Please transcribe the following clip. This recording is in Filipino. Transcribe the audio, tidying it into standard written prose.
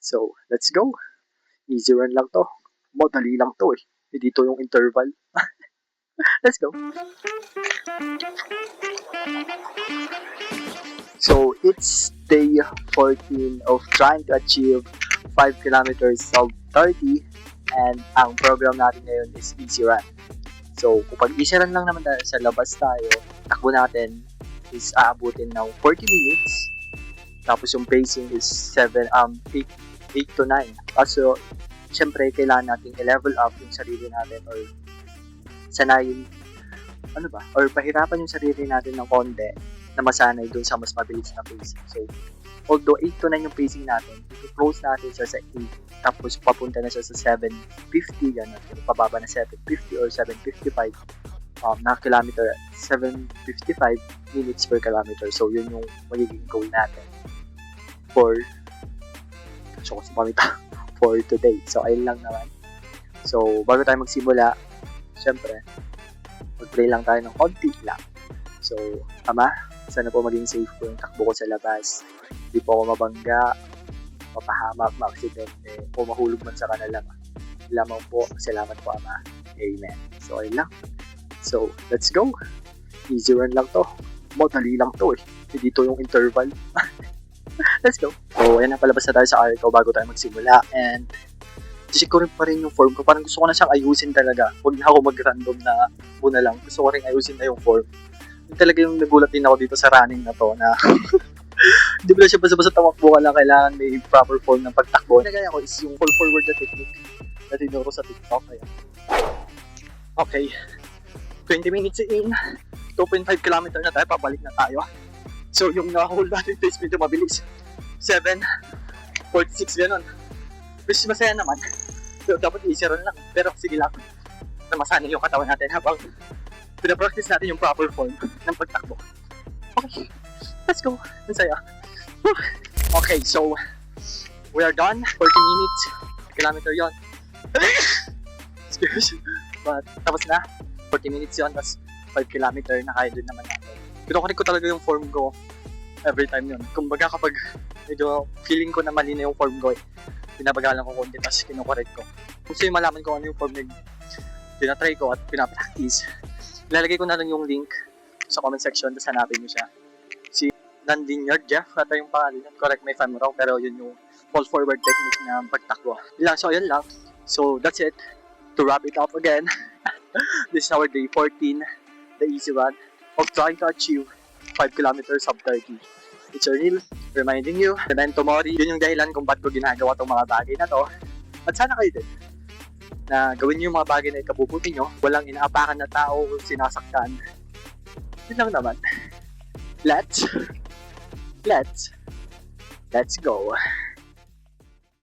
So, let's go. Easy run lang to. Madali lang to eh. Dito yung interval. Let's go. So, it's day 14 of trying to achieve 5 kilometers sub 30 and ang program natin ngayon is easy run. So, kapag easy run lang naman tayo sa labas tayo, takbo natin is aabutin ng 40 minutes. Tapos yung pacing is 8 to 9. Kaso, syempre, kailangan natin i-level up yung sarili natin or sanayin, or pahirapan yung sarili natin ng konti na masanay dun sa mas mabilis na pacing. So, although 8 to 9 yung pacing natin, close natin siya sa 8, tapos papunta na siya sa 750, gano'n. Pababa na 750 or 755 na kilometer, 755 minutes per kilometer. So, yun yung magiging goal natin for today. So, ayun lang naman. So, bago tayo magsimula, syempre, mag-pray lang tayo ng konti lang. So, Ama, sana po maging safe po yung takbo ko sa labas. Hindi po ako mabangga, mapahamak, ma-aksidente, o mahulog man sa kanila. Lamang po, salamat po Ama. Amen. So, ayun lang. So, let's go. Easy run lang to. Madali lang to eh. Dito yung interval. Let's go. So, ayan na, palabas na tayo sa arko bago tayo magsimula. And, check ko rin pa rin yung form ko. Parang gusto ko na siyang ayusin talaga. Huwag na ako mag-random na muna lang. Gusto ko rin ayusin na yung form. Yung talaga yung nagulat din ako dito sa running na to na hindi ba siya basta-basta tamakbo ka lang, kailangan may proper form ng pagtakbo. Nagaya ko is yung fall forward na technique na tinuro sa TikTok. Kaya. Okay. 20 minutes in. 2.5 km na tayo. Pabalik na tayo. So, yung nakahold natin pace medyo mabilis. 7:46 ganon. Which masaya naman. So, dapat easy run lang. Pero sige lang. Na masanay yung katawan natin habang pinapractice natin yung proper form ng pagtakbo. Okay. Let's go. Ang saya. Whew. Okay, so we are done. 40 minutes. Kilometer yon. Excuse. But tapos na. 40 minutes yon. Tapos 5 kilometer na kaya din naman natin. Kinukunik ko talaga yung form ko every time yun. Kumbaga kapag medyo feeling ko na mali na yung form ko, pinabagalan ko konti tapos kinukorek ko. Kung sa'yo malaman ko ano yung form na tinatry ko at pinapractice, ilalagay ko na lang yung link sa comment section tapos hanapin nyo siya. Si Nandinard Jeff, ata yung pangalan. Correct me if I'm wrong, pero yun yung fall forward technique na pagtakbo. So yun lang. So that's it. To wrap it up again, this is our day 14, the easy run of trying to achieve 5 kilometers sub 30. It's Ernil, reminding you, Memento Mori, yun yung dahilan kung ba't ko ginagawa tong mga bagay na to. At sana kayo din, na gawin nyo yung mga bagay na ikabubuti nyo, walang inaapakan na tao, sinasaktan. Yun lang naman. Let's go.